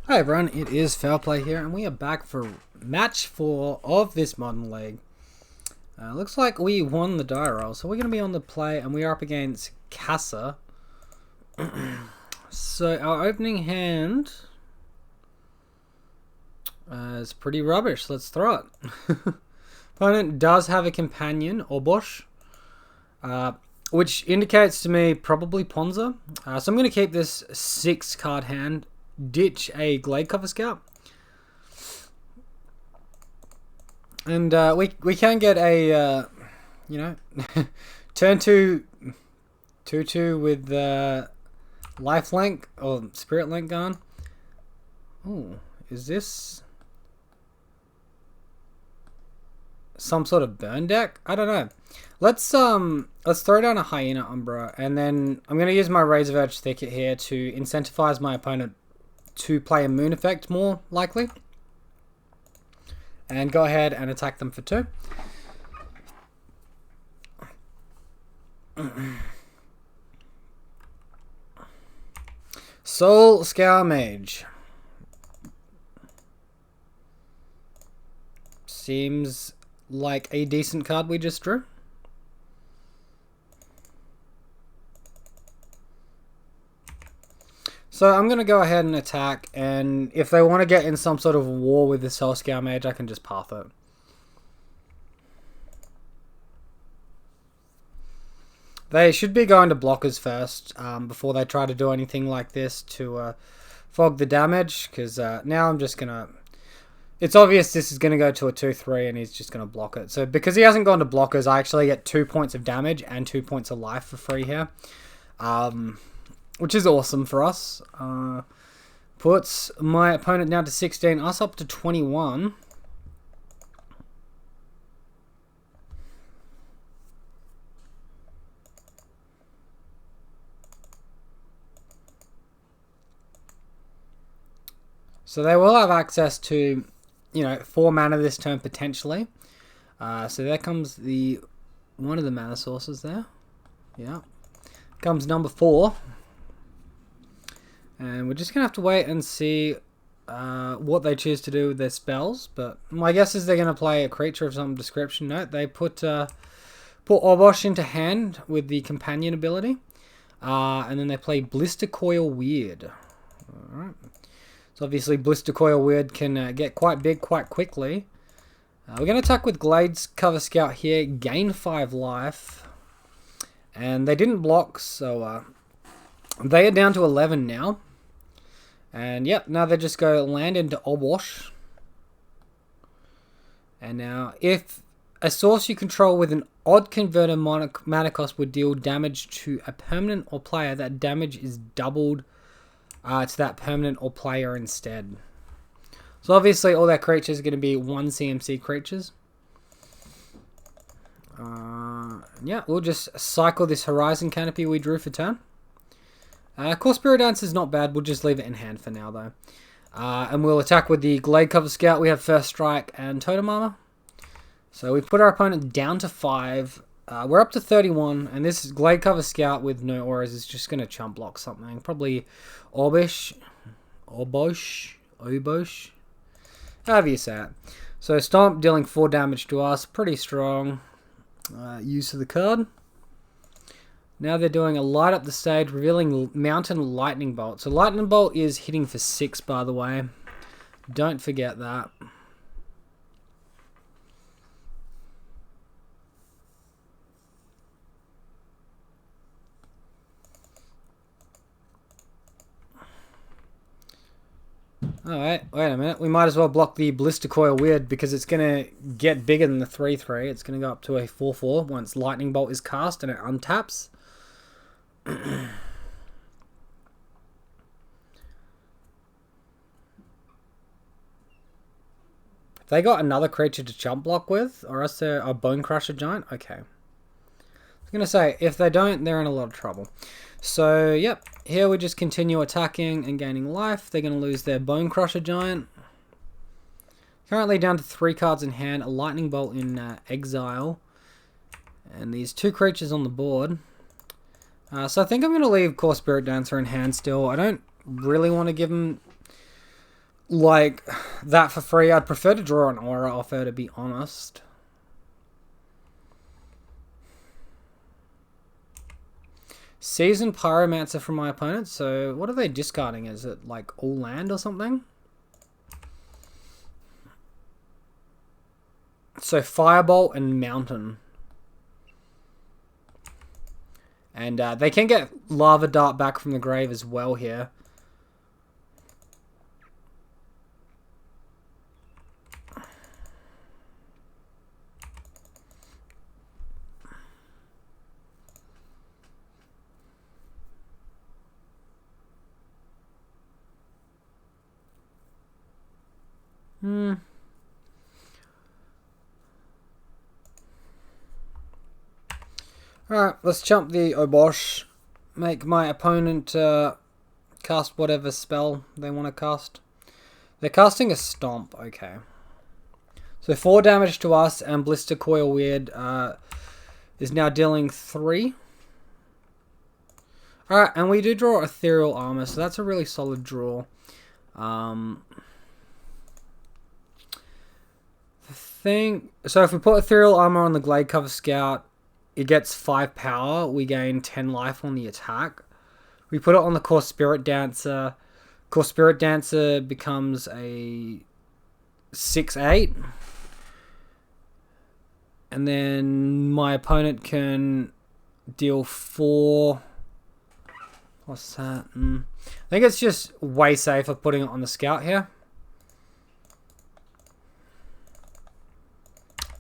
Hi everyone, it is Foul Play here, and we are back for match 4 of this modern league. Looks like we won the die roll, so we're going to be on the play, and we are up against Casa. So our opening hand is pretty rubbish. Let's throw it. Opponent does have a companion, Obosh, which indicates to me probably Ponza. So I'm going to keep this 6-card hand. Ditch a Glade Cover Scout, and we can get a turn 2/2 with life link or spirit link going. Oh, is this some sort of burn deck? I don't know. Let's throw down a Hyena Umbra, and then I'm gonna use my Razorverge Thicket here to incentivize my opponent to play a moon effect more likely, and go ahead and attack them for 2. Soul Scour Mage seems like a decent card we just drew. So I'm going to go ahead and attack, and if they want to get in some sort of war with the Soul Scour Mage, I can just path it. They should be going to blockers first before they try to do anything like this to fog the damage, because now I'm just going to... It's obvious this is going to go to a 2/3 and he's just going to block it. So because he hasn't gone to blockers, I actually get 2 points of damage and 2 points of life for free here. Which is awesome for us. Puts my opponent down to 16, us up to 21. So they will have access to, 4 mana this turn potentially. So there comes one of the mana sources there. Yeah. Comes number 4. And we're just going to have to wait and see what they choose to do with their spells. But my guess is they're going to play a creature of some description. No, they put Obosh into hand with the companion ability. And then they play Blister Coil Weird. Alright. So obviously Blister Coil Weird can get quite big quite quickly. We're going to attack with Glades Cover Scout here. Gain 5 life. And they didn't block, so... they are down to 11 now. And yep, now they just go land into Obosh. And now, if a source you control with an odd converter mana cost would deal damage to a permanent or player, that damage is doubled to that permanent or player instead. So obviously all their creatures are going to be 1 CMC creatures. Yeah, we'll just cycle this Horizon Canopy we drew for turn. Core Spirit Dance is not bad. We'll just leave it in hand for now, though. And we'll attack with the Glade Cover Scout. We have First Strike and Totem Armor. So we put our opponent down to 5. We're up to 31. And this Glade Cover Scout with no auras is just going to chump block something. Probably Obosh. However you say it. So Stomp dealing 4 damage to us. Pretty strong use of the card. Now they're doing a light up the stage, revealing Mountain Lightning Bolt. So Lightning Bolt is hitting for 6, by the way. Don't forget that. Alright, wait a minute. We might as well block the Blister Coil Weird because it's going to get bigger than the 3/3. It's going to go up to a 4/4 once Lightning Bolt is cast and it untaps. They got another creature to chump block with, or else they're a Bone Crusher Giant. Okay. I was going to say, if they don't, they're in a lot of trouble. So, yep. Here we just continue attacking and gaining life. They're going to lose their Bone Crusher Giant. Currently down to 3 cards in hand. A Lightning Bolt in exile. And these 2 creatures on the board. So I think I'm going to leave Core Spirit Dancer in hand still. I don't really want to give him like that for free. I'd prefer to draw an aura off her, to be honest. Seasoned Pyromancer from my opponent. So what are they discarding? Is it like all land or something? So Firebolt and Mountain. And they can get Lava Dart back from the grave as well here. Alright, let's jump the Obosh. Make my opponent cast whatever spell they want to cast. They're casting a Stomp, okay. So 4 damage to us, and Blister Coil Weird is now dealing 3. Alright, and we do draw Ethereal Armor, so that's a really solid draw. So if we put Ethereal Armor on the Glade Cover Scout, it gets 5 power. We gain 10 life on the attack. We put it on the Core Spirit Dancer. Core Spirit Dancer becomes a 6/8. And then my opponent can deal 4. What's that? I think it's just way safer putting it on the Scout here.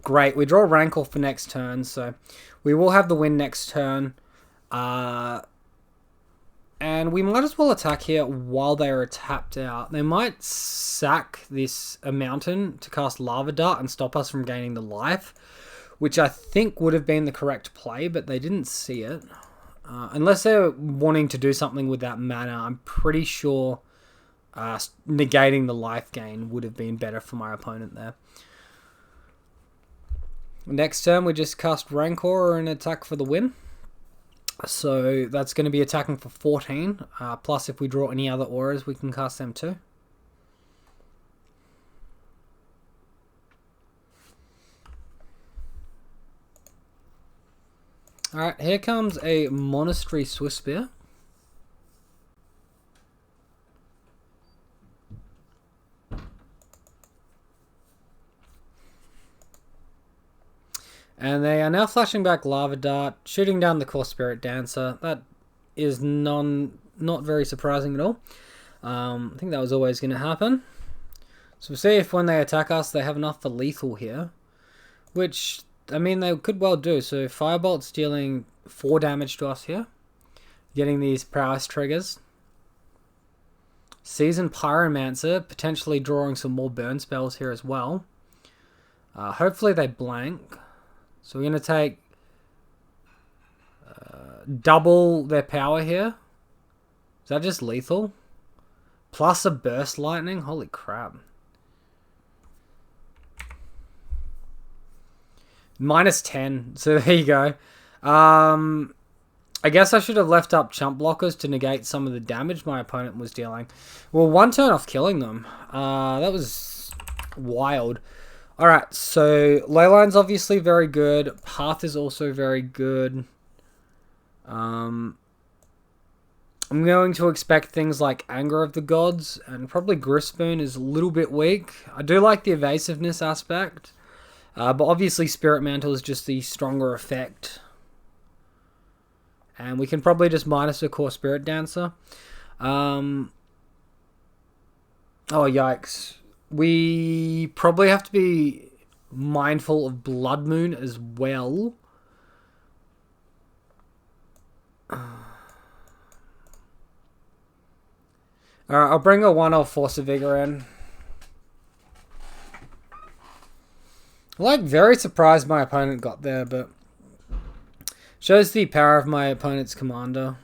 Great, we draw Rancor for next turn, so we will have the win next turn. And we might as well attack here while they are tapped out. They might sack this Mountain to cast Lava Dart and stop us from gaining the life, which I think would have been the correct play, but they didn't see it. Unless they're wanting to do something with that mana, I'm pretty sure negating the life gain would have been better for my opponent there. Next turn, we just cast Rancor and attack for the win. So that's going to be attacking for 14. Plus, if we draw any other auras, we can cast them too. Alright, here comes a Monastery Swiftspear. And they are now flashing back Lava Dart, shooting down the Core Spirit Dancer. That is not very surprising at all. I think that was always going to happen. So we'll see if when they attack us, they have enough for lethal here. Which, I mean, they could well do. So Firebolt's dealing 4 damage to us here. Getting these Prowess triggers. Seasoned Pyromancer, potentially drawing some more burn spells here as well. Hopefully they blank. So we're going to take double their power here. Is that just lethal? Plus a Burst Lightning? Holy crap. -10. So there you go. I guess I should have left up Chump Blockers to negate some of the damage my opponent was dealing. Well, 1 turn off killing them. That was wild. Alright, so Leyline's obviously very good. Path is also very good. I'm going to expect things like Anger of the Gods, and probably Grispoon is a little bit weak. I do like the evasiveness aspect, but obviously Spirit Mantle is just the stronger effect. And we can probably just minus a Core Spirit Dancer. Oh, yikes. We probably have to be mindful of Blood Moon as well. Alright, I'll bring a 1-off Force of Vigor in. Like, very surprised my opponent got there, but shows the power of my opponent's commander.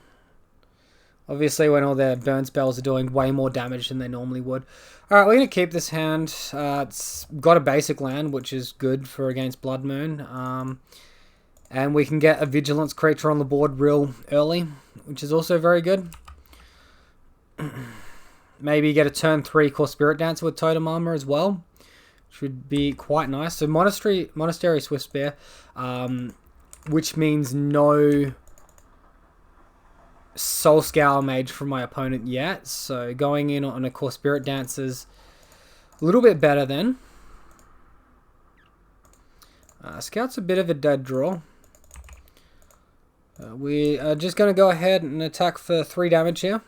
Obviously, when all their burn spells are doing way more damage than they normally would. Alright, we're going to keep this hand. It's got a basic land, which is good for against Blood Moon. And we can get a Vigilance creature on the board real early, which is also very good. maybe get a turn 3 Core Spirit Dancer with Totem Armor as well. Should be quite nice. So Monastery Swift Spear, which means no Soul Scour Mage from my opponent yet. So going in on a Core Spirit Dancer's a little bit better then. Scout's a bit of a dead draw. We are just going to go ahead and attack for 3 damage here.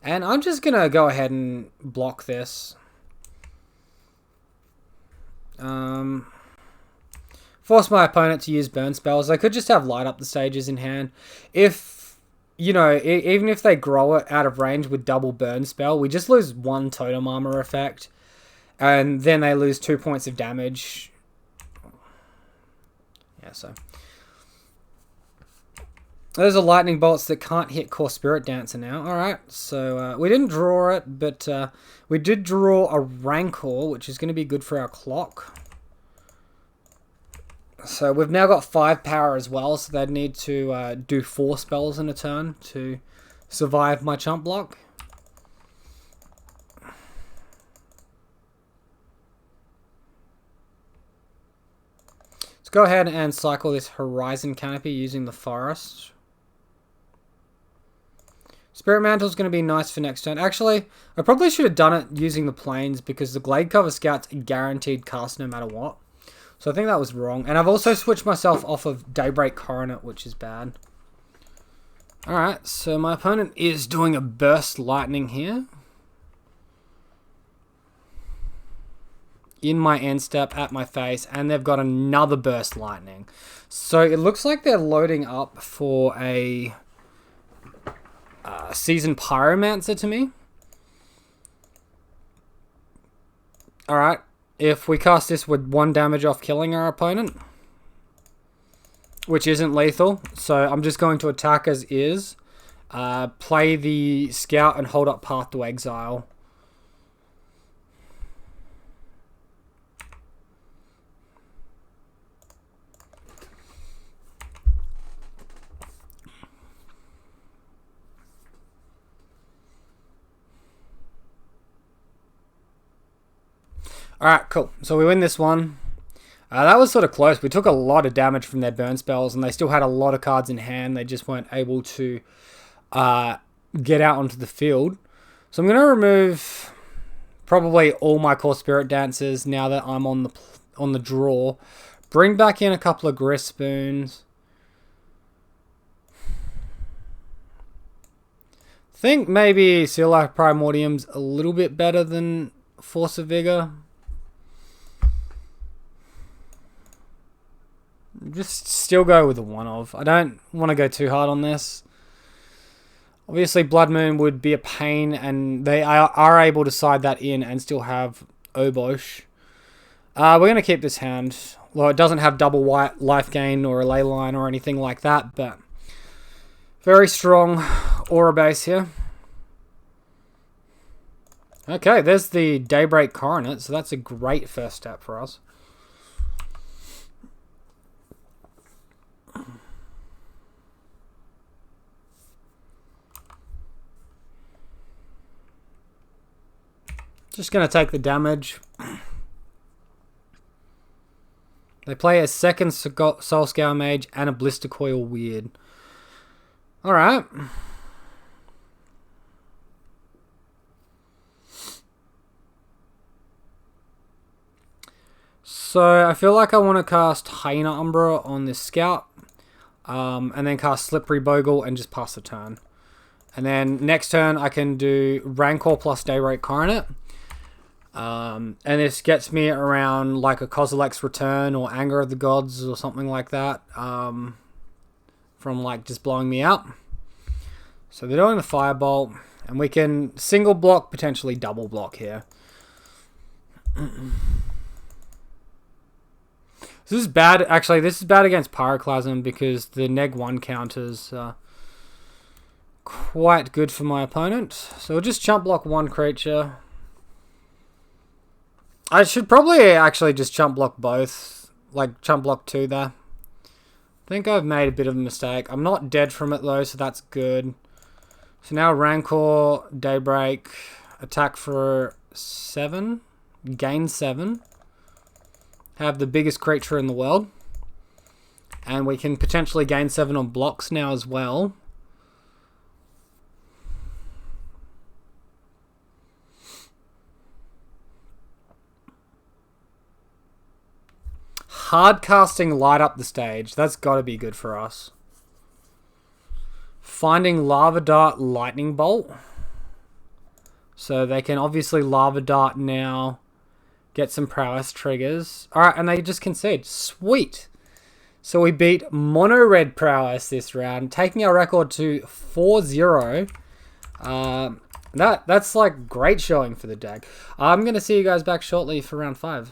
And I'm just going to go ahead and block this. Force my opponent to use burn spells. I could just have light up the stages in hand. If, you know, even if they grow it out of range with double burn spell, we just lose 1 totem armor effect. And then they lose 2 points of damage. Yeah, so. Those are lightning bolts that can't hit Core Spirit Dancer now. Alright, so we didn't draw it, but we did draw a Rancor, which is going to be good for our clock. So we've now got 5 power as well, so they'd need to do 4 spells in a turn to survive my chump block. Let's go ahead and cycle this Horizon Canopy using the Forest. Spirit Mantle is going to be nice for next turn. Actually, I probably should have done it using the Plains because the Glade Cover Scout's a guaranteed cast no matter what. So I think that was wrong. And I've also switched myself off of Daybreak Coronet, which is bad. Alright, so my opponent is doing a Burst Lightning here. In my end step at my face, and they've got another Burst Lightning. So it looks like they're loading up for a Seasoned Pyromancer to me. Alright, if we cast this with 1 damage off killing our opponent, which isn't lethal, so I'm just going to attack as is, play the Scout and hold up Path to Exile. Alright, cool. So we win this one. That was sort of close. We took a lot of damage from their burn spells, and they still had a lot of cards in hand. They just weren't able to get out onto the field. So I'm going to remove probably all my Core Spirit Dancers now that I'm on the draw. Bring back in a couple of Grist Spoons. Think maybe Seal Life Primordium's a little bit better than Force of Vigor. Just still go with the one of. I don't want to go too hard on this. Obviously, Blood Moon would be a pain, and they are able to side that in and still have Obosh. We're going to keep this hand. Well, it doesn't have double white life gain or a ley line or anything like that, but very strong aura base here. Okay, there's the Daybreak Coronet, so that's a great first step for us. Just going to take the damage. They play a second Soul Scour Mage and a Blister Coil Weird. Alright. So I feel like I want to cast Hyena Umbra on this Scout. And then cast Slippery Bogle and just pass the turn. And then next turn I can do Rancor plus Daybreak Coronet. And this gets me around like a Kozilek's Return or Anger of the Gods or something like that. From like just blowing me out. So they're doing the Firebolt. And we can single block, potentially double block here. This is bad. Actually, this is bad against Pyroclasm because the neg 1 counters quite good for my opponent. So we'll just chump block 1 creature. I should probably actually just chump block both. Like chump block 2 there. think I've made a bit of a mistake. I'm not dead from it though, so that's good. So now Rancor, Daybreak, attack for 7, gain 7. Have the biggest creature in the world. And we can potentially gain 7 on blocks now as well. Hard casting light up the stage. That's got to be good for us. Finding Lava Dart, Lightning Bolt. So they can obviously Lava Dart now. Get some Prowess triggers. Alright, and they just concede. Sweet. So we beat Mono Red Prowess this round. Taking our record to 4-0. That's like great showing for the deck. I'm going to see you guys back shortly for round 5.